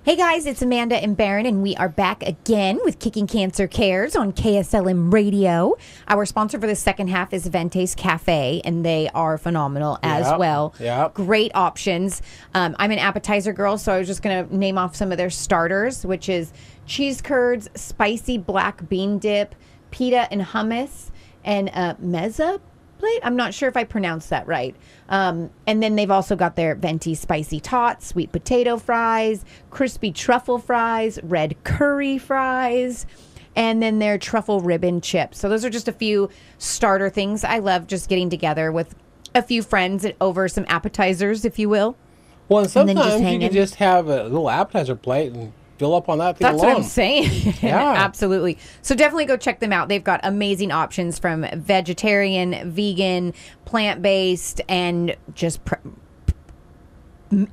Hey guys, it's Amanda and Barron, and we are back again with Kickin Cancer Cares on KSLM Radio. Our sponsor for the second half is Vente's Cafe, and they are phenomenal as well. Yep. Great options. I'm an appetizer girl, so I was just going to name off some of their starters, which is cheese curds, spicy black bean dip, pita and hummus, and mezza plate. I'm not sure if I pronounced that right. And then they've also got their venti spicy tots, sweet potato fries, crispy truffle fries, red curry fries, and then their truffle ribbon chips. So those are just a few starter things. I love just getting together with a few friends over some appetizers, if you will. Well, and sometimes you can just have a little appetizer plate and fill up on that thing alone. That's what I'm saying. Yeah. Absolutely. So definitely go check them out. They've got amazing options from vegetarian, vegan, plant-based, and just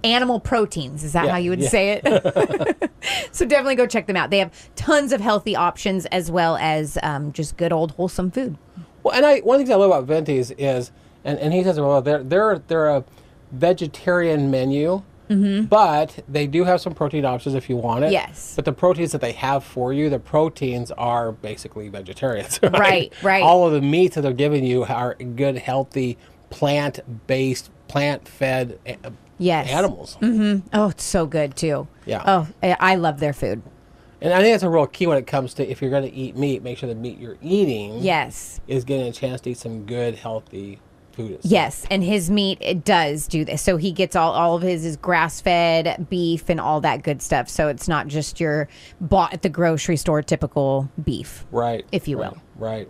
animal proteins. Is that how you would say it? So definitely go check them out. They have tons of healthy options as well as just good old wholesome food. Well, and one thing I love about Vente's is, and he says, well, they're a vegetarian menu. Mm-hmm. But they do have some protein options if you want it. Yes. But the proteins that they have for you, the proteins are basically vegetarians. Right. All of the meats that they're giving you are good, healthy, plant-based, plant-fed animals. Mm-hmm. Oh, it's so good, too. Yeah. Oh, I love their food. And I think that's a real key when it comes to if you're going to eat meat, make sure the meat you're eating is getting a chance to eat some good, healthy food. Yes, and his meat, it does do this. So he gets all of his is grass-fed beef and all that good stuff. So it's not just your bought at the grocery store typical beef. Right. If you will. Right.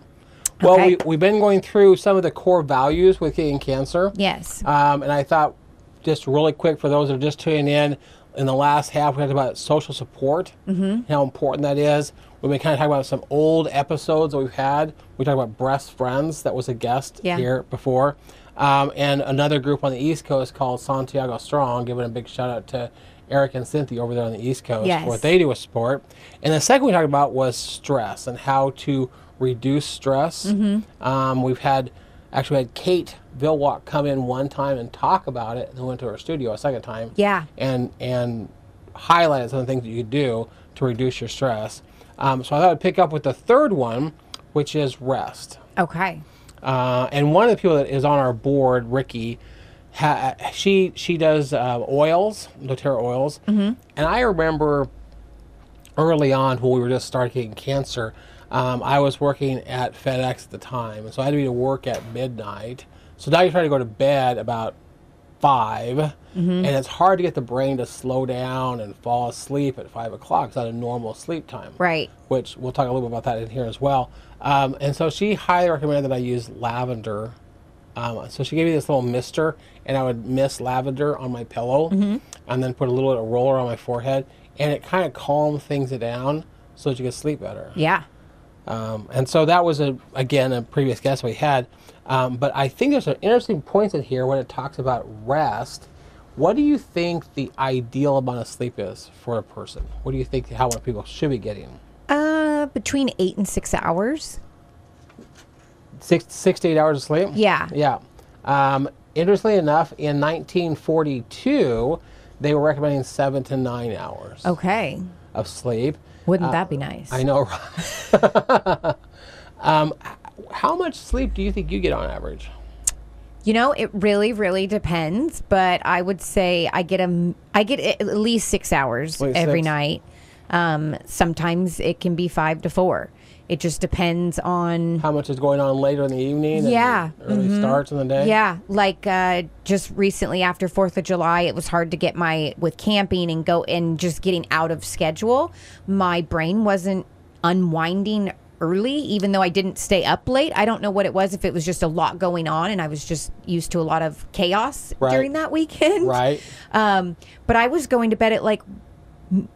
Well, we've been going through some of the core values with Kickin Cancer. Yes. And I thought, just really quick, for those that are just tuning in the last half, we talked about social support, how important that is. We've been kind of talking about some old episodes that we've had. We talked about Breast Friends. That was a guest here before. And another group on the East Coast called Santiago Strong, giving a big shout out to Eric and Cynthia over there on the East Coast for what they do with sport. And the second we talked about was stress and how to reduce stress. We've had Kate Vilwalk come in one time and talk about it, and then went to her studio a second time. Yeah. And highlighted some of the things that you could do to reduce your stress. So I thought I'd pick up with the third one, which is rest. Okay. And one of the people that is on our board, Ricky, she does oils, doTERRA oils. And I remember early on when we were just starting cancer, I was working at FedEx at the time, and so I had to be to work at midnight. So now you try to go to bed about 5, and it's hard to get the brain to slow down and fall asleep at 5 o'clock. It's not a normal sleep time. Right. Which we'll talk a little bit about that in here as well. And so she highly recommended that I use lavender. So she gave me this little mister, and I would mist lavender on my pillow, and then put a little bit of roller on my forehead, and it kind of calmed things down so that you could sleep better. Yeah. And so that was, again, a previous guest we had. But I think there's some interesting points in here when it talks about rest. What do you think the ideal amount of sleep is for a person? What do you think how much people should be getting? Between 8 and 6 hours. 6 to 8 hours of sleep? Yeah. Yeah. Interestingly enough, in 1942, they were recommending 7 to 9 hours of sleep. Wouldn't that be nice? I know, right? How much sleep do you think you get on average? You know, it really, really depends. But I would say I get at least 6 hours every night. Sometimes it can be 5 to 4. It just depends on how much is going on later in the evening. Yeah, and early starts in the day. Yeah, like just recently after 4th of July, it was hard to get with camping and just getting out of schedule. My brain wasn't unwinding early, even though I didn't stay up late. I don't know what it was, if it was just a lot going on and I was just used to a lot of chaos during that weekend. Right. But I was going to bed at like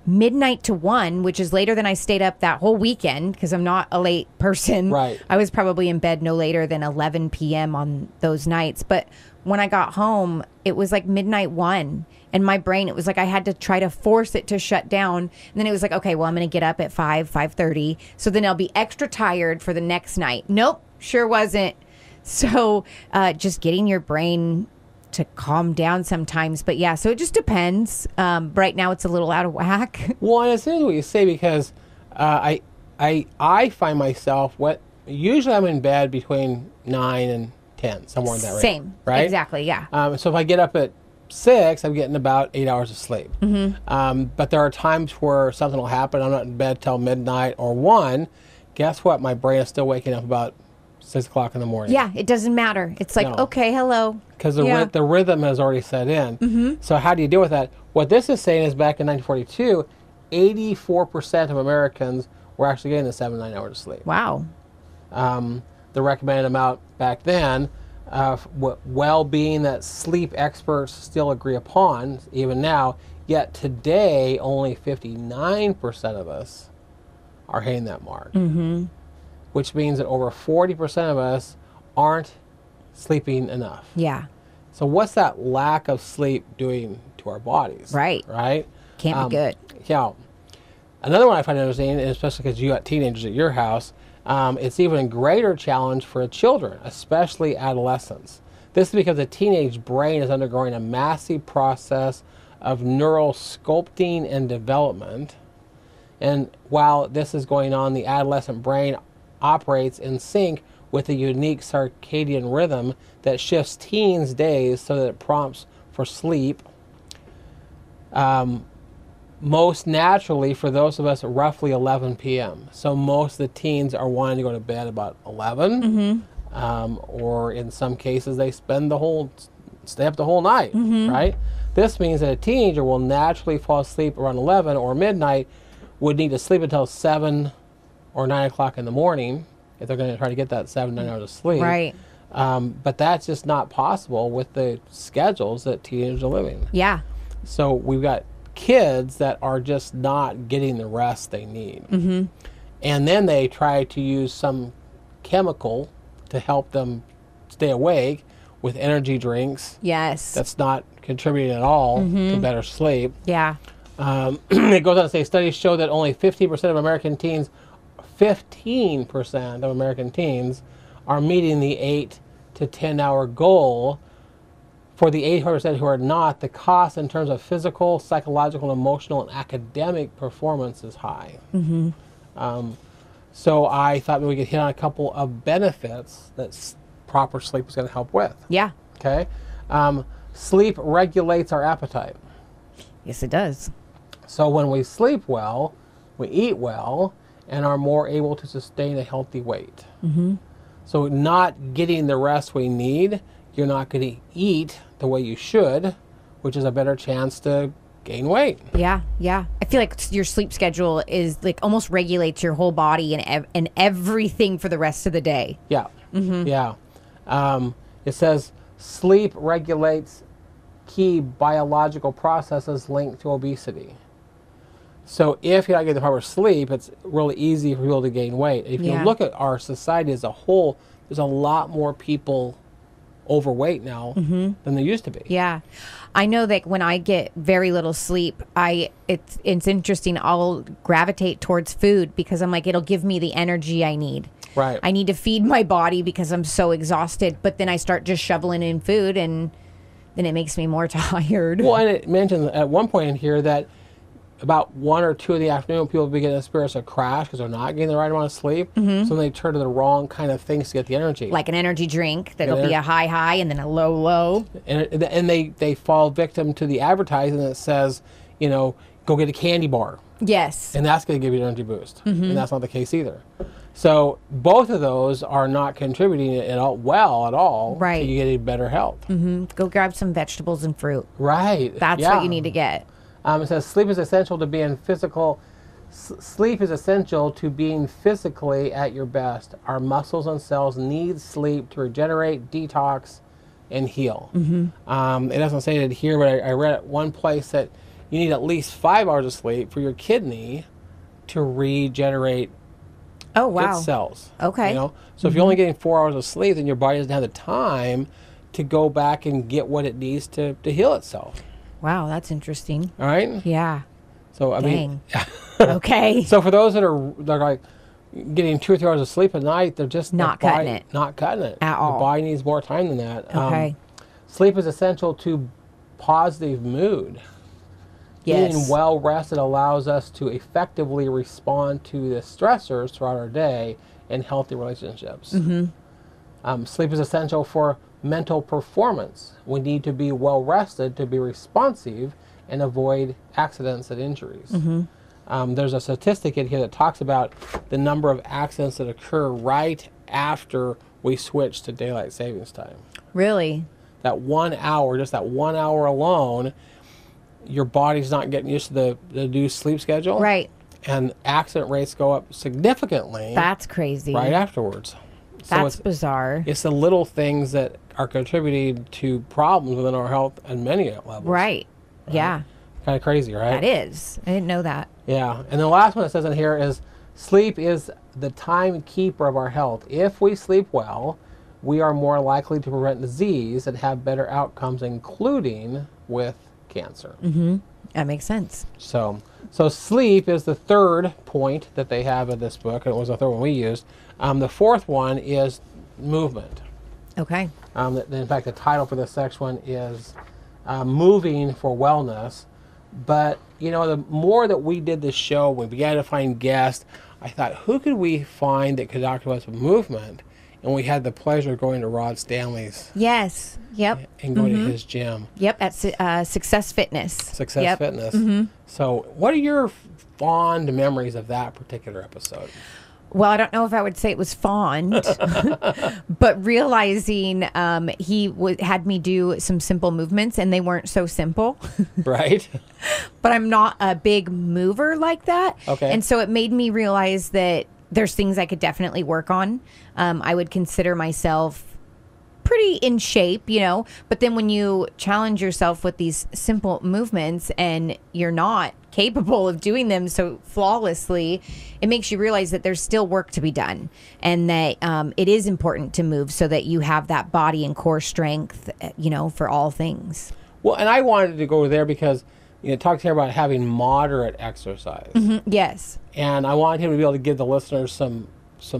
midnight to 1, which is later than I stayed up that whole weekend because I'm not a late person. Right. I was probably in bed no later than 11 p.m. on those nights. But when I got home, it was like midnight 1. And my brain, it was like I had to try to force it to shut down. And then it was like, okay, well, I'm going to get up at 5:30. So then I'll be extra tired for the next night. Nope, sure wasn't. So just getting your brain to calm down sometimes. But yeah, so it just depends. Right now it's a little out of whack. Well, and it's interesting what you say, because I find myself, usually I'm in bed between 9 and 10, somewhere in that range. Same. Right? Exactly, yeah. So if I get up at 6, I'm getting about 8 hours of sleep. But there are times where something will happen. I'm not in bed till midnight or 1. Guess what? My brain is still waking up about 6 o'clock in the morning. Yeah, it doesn't matter. It's like, No. okay, hello. Because the rhythm has already set in. So how do you deal with that? What this is saying is, back in 1942, 84% of Americans were actually getting the 7 to 9 hours of sleep. Wow. The recommended amount back then, well-being that sleep experts still agree upon, even now, yet today only 59% of us are hitting that mark. Which means that over 40% of us aren't sleeping enough. Yeah. So what's that lack of sleep doing to our bodies? Right. Right? Can't be good. Yeah. Another one I find interesting, and especially because you got teenagers at your house, it's even a greater challenge for children, especially adolescents. This is because the teenage brain is undergoing a massive process of neural sculpting and development. And while this is going on, the adolescent brain operates in sync with a unique circadian rhythm that shifts teens' days so that it prompts for sleep. Most naturally for those of us at roughly 11 p.m. So most of the teens are wanting to go to bed about 11, or in some cases they stay up the whole night, right? This means that a teenager will naturally fall asleep around 11 or midnight, would need to sleep until 7 or 9 o'clock in the morning if they're going to try to get that 7 to 9 hours of sleep. Right. But that's just not possible with the schedules that teenagers are living. Yeah. So we've got kids that are just not getting the rest they need. And then they try to use some chemical to help them stay awake with energy drinks. Yes. That's not contributing at all to better sleep. Yeah. It goes on to say studies show that only 15% of American teens, 15% of American teens are meeting the 8 to 10 hour goal. For the 8% who are not, the cost in terms of physical, psychological, emotional, and academic performance is high. So I thought maybe we could hit on a couple of benefits that proper sleep is going to help with. Yeah. Okay. Sleep regulates our appetite. Yes, it does. So when we sleep well, we eat well, and are more able to sustain a healthy weight. So not getting the rest we need, you're not going to eat the way you should, which is a better chance to gain weight. Yeah, yeah. I feel like your sleep schedule is like almost regulates your whole body and everything for the rest of the day. Yeah, yeah. It says sleep regulates key biological processes linked to obesity. So if you're not getting the proper sleep, it's really easy for people to gain weight. If you look at our society as a whole, there's a lot more people overweight now than there used to be. Yeah. I know that when I get very little sleep, it's interesting. I'll gravitate towards food because I'm like, it'll give me the energy I need. Right. I need to feed my body because I'm so exhausted. But then I start just shoveling in food and then it makes me more tired. Well, and it mentioned at one point in here that about 1 or 2 in the afternoon, people begin to experience a crash because they're not getting the right amount of sleep. So they turn to the wrong kind of things to get the energy. Like an energy drink that'll be a high and then a low. And they fall victim to the advertising that says, you know, go get a candy bar. Yes. And that's going to give you an energy boost. And that's not the case either. So both of those are not contributing at all to you getting better health. Go grab some vegetables and fruit. Right. That's what you need to get. It says sleep is essential to being sleep is essential to being physically at your best. Our muscles and cells need sleep to regenerate, detox, and heal. It doesn't say it here, but I read at one place that you need at least 5 hours of sleep for your kidney to regenerate its cells. Okay. You know? So if you're only getting 4 hours of sleep, then your body doesn't have the time to go back and get what it needs to heal itself. Wow, that's interesting. All right? Yeah. So, I mean... Okay. So for those that are like getting 2 or 3 hours of sleep a night, they're just not cutting it. Not cutting it. At all. The body needs more time than that. Okay. Sleep is essential to positive mood. Yes. Being well rested allows us to effectively respond to the stressors throughout our day in healthy relationships. Sleep is essential for mental performance. We need to be well rested to be responsive and avoid accidents and injuries. There's a statistic in here that talks about the number of accidents that occur right after we switch to daylight savings time. Really? That 1 hour, just that 1 hour alone, your body's not getting used to the new sleep schedule. Right. And accident rates go up significantly. That's crazy. Right afterwards. That's bizarre. It's the little things that are contributing to problems within our health on many levels. Right. Yeah. Kind of crazy, right? That is. I didn't know that. Yeah. And the last one it says in here is sleep is the timekeeper of our health. If we sleep well, we are more likely to prevent disease and have better outcomes, including with cancer. That makes sense. So sleep is the third point that they have in this book, and it was the third one we used. The fourth one is movement. Okay. In fact, the title for this next one is Moving for Wellness. But, you know, the more that we did this show, we began to find guests, I thought, who could we find that could talk to us about movement? And we had the pleasure of going to Rod Stanley's. Yes. Yep. And going to his gym. Yep. At Success Fitness. Success Fitness. So what are your fond memories of that particular episode? Well, I don't know if I would say it was fond, but realizing he had me do some simple movements, and they weren't so simple. Right. But I'm not a big mover like that. Okay. And so it made me realize that there's things I could definitely work on. I would consider myself pretty in shape, you know, but then when you challenge yourself with these simple movements and you're not capable of doing them so flawlessly, it makes you realize that there's still work to be done, and that it is important to move so that you have that body and core strength, you know, for all things. Well, and I wanted to go there because, you know, talk to him about having moderate exercise. Yes. And I wanted him to be able to give the listeners some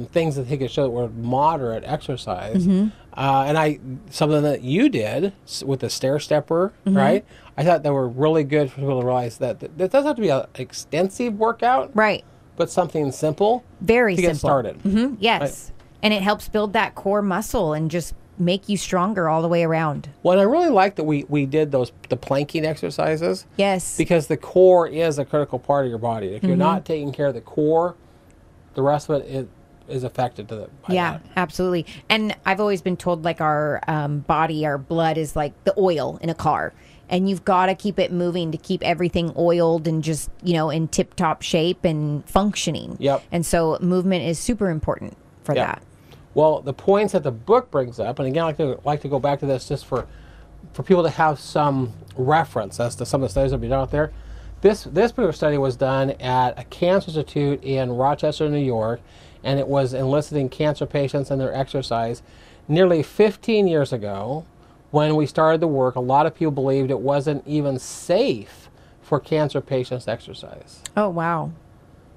things that he could show that were moderate exercise. And something that you did with the stair stepper, right? I thought they were really good for people to realize that it doesn't have to be an extensive workout, Right. but something simple Very to simple. get started. Yes. Right. And it helps build that core muscle and just make you stronger all the way around. Well, and I really like that we did the planking exercises. Yes. Because the core is a critical part of your body. If you're not taking care of the core, the rest of it is affected by that. Absolutely. And I've always been told, like, our body, our blood is like the oil in a car. And you've got to keep it moving to keep everything oiled and just, you know, in tip-top shape and functioning. Yep. And so movement is super important for that. Well, the points that the book brings up, and again, I like to go back to this just for people to have some reference as to some of the studies that have been done out there. This particular study was done at a cancer institute in Rochester, New York, and it was eliciting cancer patients and their exercise. Nearly 15 years ago, when we started the work, a lot of people believed it wasn't even safe for cancer patients to exercise. Oh, wow.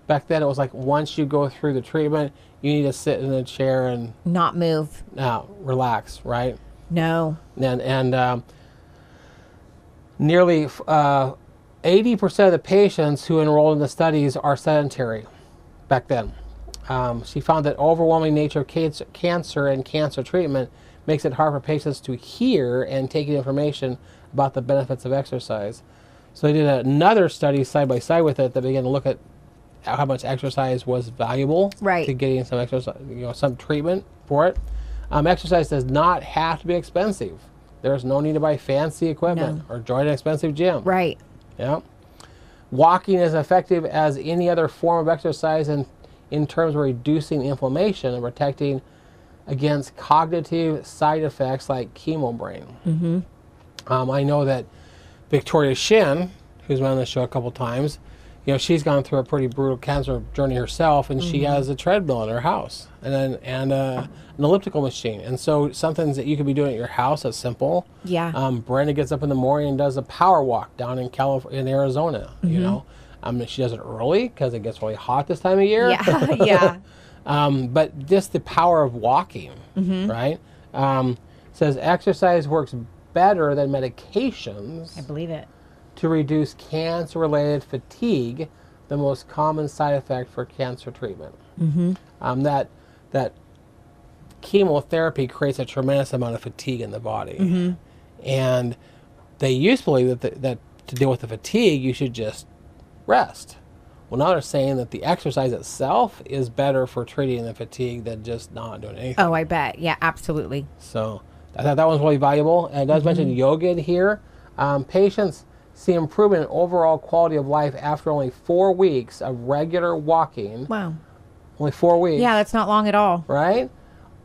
Back then, it was like once you go through the treatment, you need to sit in a chair and Not move. relax, right? No. And nearly 80% of the patients who enrolled in the studies are sedentary back then. She found that overwhelming nature of cancer and cancer treatment makes it hard for patients to hear and take in information about the benefits of exercise. So they did another study side by side with it that began to look at how much exercise was valuable to getting some exercise, you know, some treatment for it. Exercise does not have to be expensive. There's no need to buy fancy equipment or join an expensive gym. Right. Yeah. Walking is effective as any other form of exercise in terms of reducing inflammation and protecting against cognitive side effects like chemo brain. I know that Victoria Shin, who's been on the show a couple times, you know, she's gone through a pretty brutal cancer journey herself, and she has a treadmill in her house and an elliptical machine. And so something that you could be doing at your house that's simple. Yeah. Brenda gets up in the morning and does a power walk down in Arizona, you know. She does it early because it gets really hot this time of year. Yeah. But just the power of walking, right? Says exercise works better than medications I believe it. to reduce cancer-related fatigue, the most common side effect for cancer treatment. That chemotherapy creates a tremendous amount of fatigue in the body. And they used to believe that to deal with the fatigue, you should just rest. Well, now they're saying that the exercise itself is better for treating the fatigue than just not doing anything. Oh, I bet. Yeah, absolutely. So I thought that was really valuable. And it does mention yoga in here. Patients see improvement in overall quality of life after only 4 weeks of regular walking. Wow. Only 4 weeks. Yeah, that's not long at all. Right?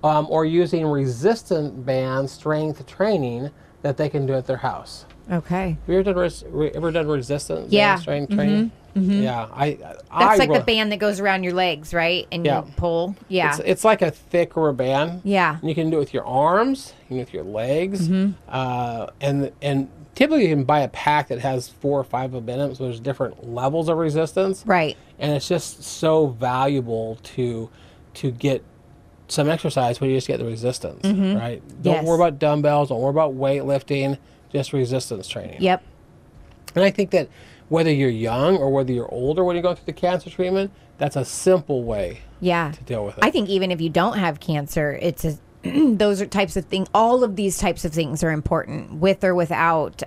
Or using resistant band strength training that they can do at their house. Okay. Have you ever done resistant band strength training? Yeah. That's like the band that goes around your legs, right? And you pull. Yeah. It's like a thick rubber band. Yeah. And you can do it with your arms, you can do it with your legs. And typically you can buy a pack that has 4 or 5 of them in it, so there's different levels of resistance. Right. And it's just so valuable to get some exercise when you just get the resistance, right? Don't worry about dumbbells, don't worry about weightlifting, just resistance training. Yep. And I think that whether you're young or whether you're older when you're going through the cancer treatment, that's a simple way to deal with it. I think even if you don't have cancer, those are types of things. All of these types of things are important, with or without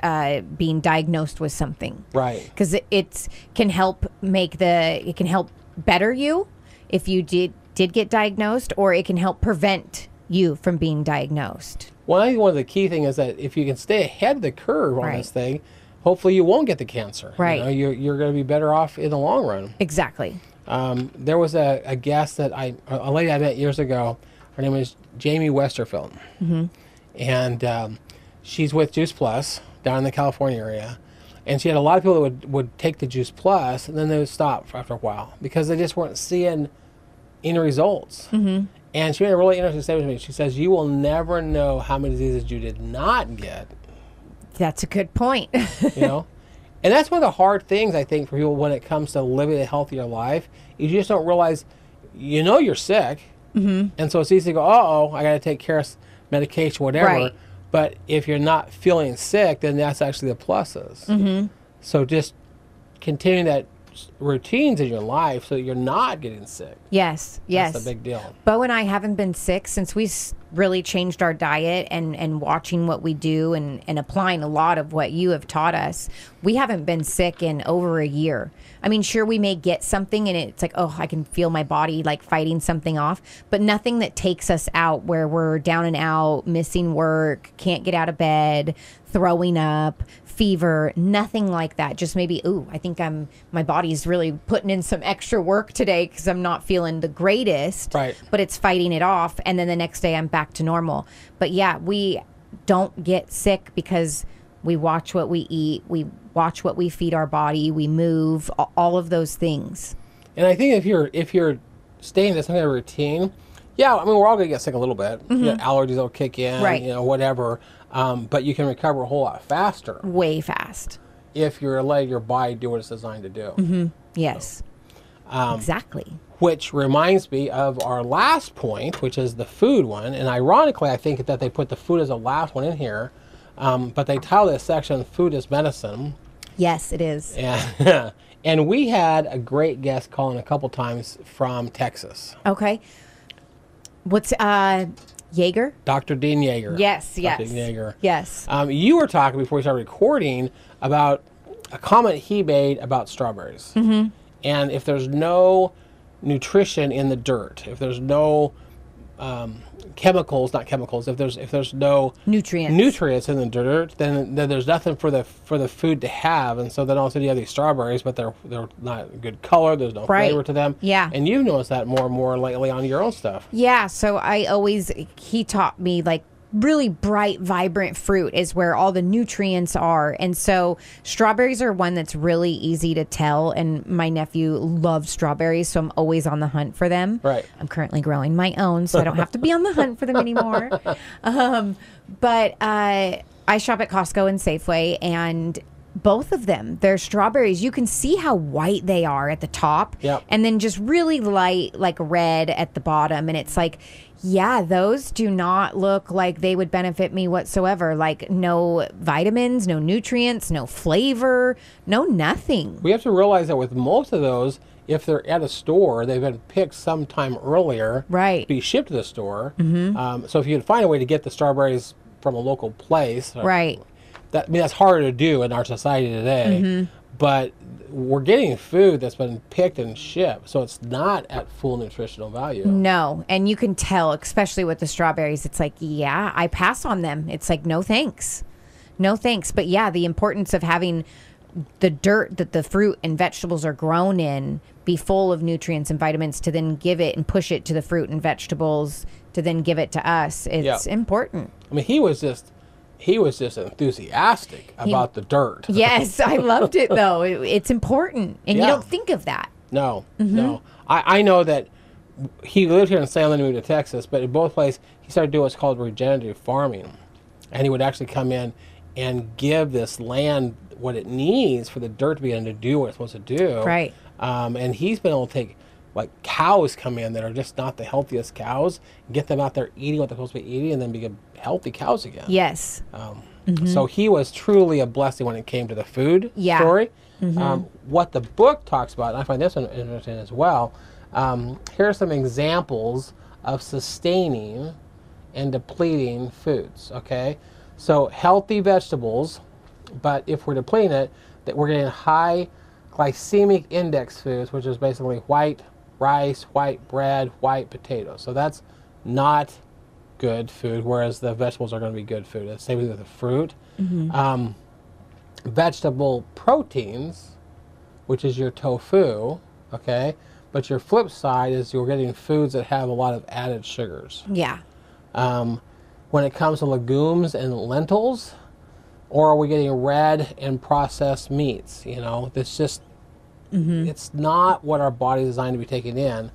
being diagnosed with something. Right. Because it can help better you if you did get diagnosed, or it can help prevent you from being diagnosed. Well, I think one of the key things is that if you can stay ahead of the curve on this thing, hopefully you won't get the cancer. Right. You're going to be better off in the long run. Exactly. There was a guest that a lady I met years ago. Her name is Jamie Westerfeld. And she's with Juice Plus down in the California area. And she had a lot of people that would take the Juice Plus, and then they would stop after a while because they just weren't seeing any results. And she made a really interesting statement to me. She says, you will never know how many diseases you did not get. That's a good point. And that's one of the hard things, I think, for people when it comes to living a healthier life, is you just don't realize, you're sick. And so it's easy to go, I got to take care of medication, whatever. Right. But if you're not feeling sick, then that's actually the pluses. So just continuing that routines in your life so that you're not getting sick. Yes. That's a big deal. Bo and I haven't been sick since we really changed our diet and watching what we do and applying a lot of what you have taught us. We haven't been sick in over a year. I mean, sure, we may get something and it's like, I can feel my body like fighting something off, but nothing that takes us out where we're down and out, missing work, can't get out of bed, throwing up, fever, nothing like that. Just maybe, I think my body's really putting in some extra work today because I'm not feeling the greatest. Right. But it's fighting it off, and then the next day I'm back to normal. But yeah, we don't get sick because we watch what we eat, we watch what we feed our body, we move, all of those things. And I think if you're staying in some kind of routine, we're all gonna get sick a little bit. Allergies will kick in, right. Whatever. But you can recover a whole lot faster. Way fast. If you're letting your body do what it's designed to do. Yes. Exactly. Which reminds me of our last point, which is the food one. And ironically, I think that they put the food as the last one in here. But they title this section, Food is Medicine. Yes, it is. And we had a great guest call in a couple times from Texas. Okay. What's Yeager? Dr. Dean Yeager. Yes. Dr. Dean Yeager. Yes. You were talking before we started recording about a comment he made about strawberries. And if there's no nutrition in the dirt, if there's no if there's no nutrients in the dirt, then there's nothing for the food to have. And so then all of a sudden you have these strawberries, but they're not good color, there's no flavor to them. Yeah. And you've noticed that more and more lately on your own stuff. Yeah, so he taught me like really bright, vibrant fruit is where all the nutrients are. And so strawberries are one that's really easy to tell. And my nephew loves strawberries, so I'm always on the hunt for them. Right. I'm currently growing my own, so I don't have to be on the hunt for them anymore. But I shop at Costco and Safeway, and Both of them. They're strawberries. You can see how white they are at the top. Yep. And then just really light, like red at the bottom. And it's like, yeah, those do not look like they would benefit me whatsoever. Like no vitamins, no nutrients, no flavor, no nothing. We have to realize that with most of those, if they're at a store, they've been picked sometime earlier Right. to be shipped to the store. So if you can find a way to get the strawberries from a local place, Right. that's harder to do in our society today. But we're getting food that's been picked and shipped, so it's not at full nutritional value. No. And you can tell, especially with the strawberries, it's like, yeah, I pass on them. It's like, no thanks. No thanks. But yeah, the importance of having the dirt that the fruit and vegetables are grown in be full of nutrients and vitamins to then give it and push it to the fruit and vegetables to then give it to us. It's important. I mean, he was just enthusiastic about the dirt. Yes, I loved it though. It's important, and you don't think of that. No. I know that he lived here in Salem and moved to Texas, but in both places he started doing what's called regenerative farming, and he would actually come in and give this land what it needs for the dirt to be able to do what it's supposed to do. Right. And he's been able to take, like, cows come in that are just not the healthiest cows, get them out there eating what they're supposed to be eating, and then become healthy cows again. Yes. So he was truly a blessing when it came to the food story. What the book talks about, and I find this one interesting as well, here are some examples of sustaining and depleting foods, okay? So healthy vegetables, but if we're depleting it, that we're getting high glycemic index foods, which is basically white rice, white bread, white potatoes. So that's not good food, whereas the vegetables are going to be good food. Same with the fruit. Vegetable proteins, which is your tofu, okay? But your flip side is you're getting foods that have a lot of added sugars. Yeah. When it comes to legumes and lentils, or are we getting red and processed meats? You know, it's just, it's not what our body is designed to be taking in.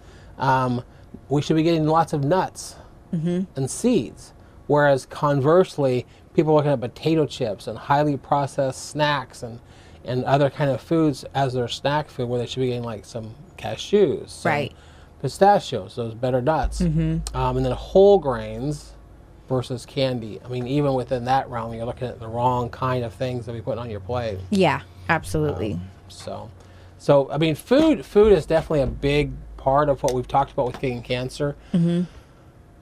We should be getting lots of nuts and seeds. Whereas conversely, people are looking at potato chips and highly processed snacks and other kind of foods as their snack food, where they should be getting like some cashews, some pistachios, those better nuts, and then whole grains versus candy. I mean, even within that realm, you're looking at the wrong kind of things that we put on your plate. Yeah, absolutely. So I mean, food is definitely a big part of what we've talked about with Kickin Cancer.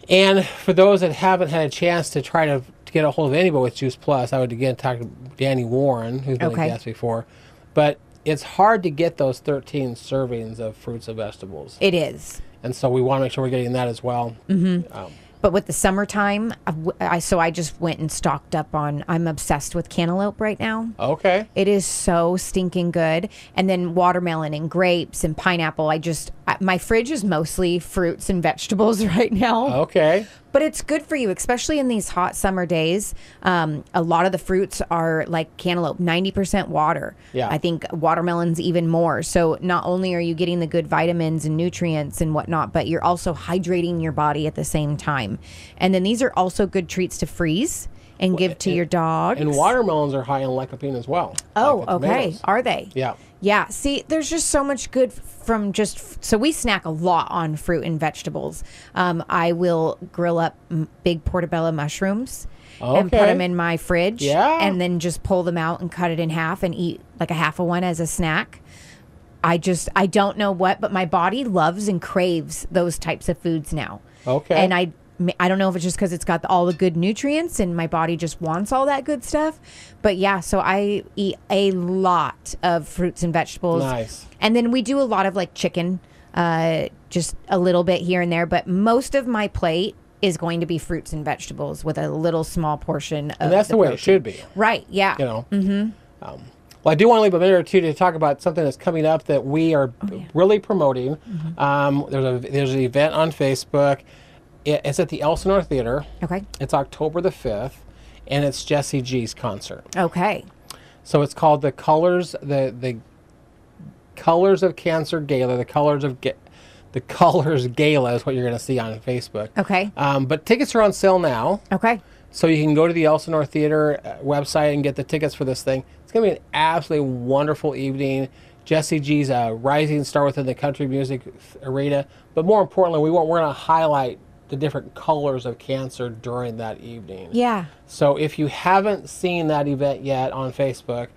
And for those that haven't had a chance to try to get a hold of anybody with Juice Plus, I would again talk to Danny Warren, who's been a guest before. But it's hard to get those 13 servings of fruits and vegetables. It is. And so we want to make sure we're getting that as well. But with the summertime, I just went and stocked up on, I'm obsessed with cantaloupe right now. Okay. It is so stinking good. And then watermelon and grapes and pineapple. My fridge is mostly fruits and vegetables right now. Okay. But it's good for you, especially in these hot summer days. A lot of the fruits are like cantaloupe, 90% water. Yeah. I think watermelon's even more. So not only are you getting the good vitamins and nutrients and whatnot, but you're also hydrating your body at the same time. And then these are also good treats to freeze and give to your dogs. And watermelons are high in lycopene as well. Oh, like the okay. tomatoes. Are they? Yeah. Yeah. See, there's just so much good from so we snack a lot on fruit and vegetables. I will grill up big portobello mushrooms and put them in my fridge and then just pull them out and cut it in half and eat like a half of one as a snack. I don't know what, but my body loves and craves those types of foods now. Okay. And I don't know if it's just because it's got all the good nutrients and my body just wants all that good stuff. But yeah, so I eat a lot of fruits and vegetables. Nice. And then we do a lot of like chicken, just a little bit here and there. But most of my plate is going to be fruits and vegetables with a little small portion of And that's the way it should be. Right, yeah. You know. Well, I do want to leave a minute or two to talk about something that's coming up that we are really promoting. There's an event on Facebook. It's at the Elsinore Theater. Okay. It's October the 5th, and it's Jessie G's concert. Okay. So it's called the Colors of Cancer Gala. The Colors Gala is what you're going to see on Facebook. Okay. But tickets are on sale now. Okay. So you can go to the Elsinore Theater website and get the tickets for this thing. It's going to be an absolutely wonderful evening. Jessie G's a rising star within the country music arena. But more importantly, we're going to highlight the different colors of cancer during that evening. Yeah. So if you haven't seen that event yet on Facebook,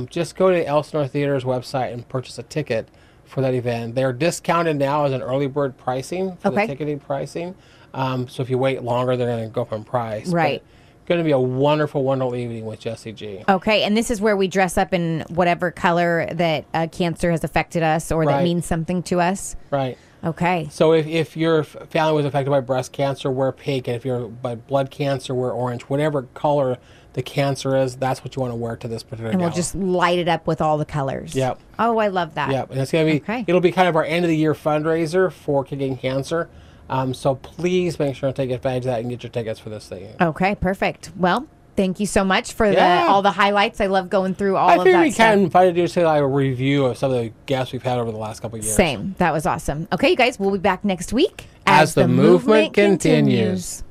just go to the Elsinore Theater's website and purchase a ticket for that event. They're discounted now as an early bird pricing for the ticketing pricing. So if you wait longer, they're going to go up in price. Right. Going to be a wonderful, wonderful evening with Jessie G. Okay, and this is where we dress up in whatever color that cancer has affected us or that means something to us. Right. Okay. So if your family was affected by breast cancer, wear pink. And if you're by blood cancer, wear orange. Whatever color the cancer is, that's what you want to wear to this particular And we'll gala. just light it up with all the colors. Yep. Oh, I love that. Yep. And it's going to be, it'll be kind of our end of the year fundraiser for Kickin Cancer. So please make sure to take advantage of that and get your tickets for this thing. Okay, perfect. Well, thank you so much for all the highlights. I love going through all of that stuff. I think we kind of invited you to like a review of some of the guests we've had over the last couple of years. Same. That was awesome. Okay, you guys, we'll be back next week as the movement continues.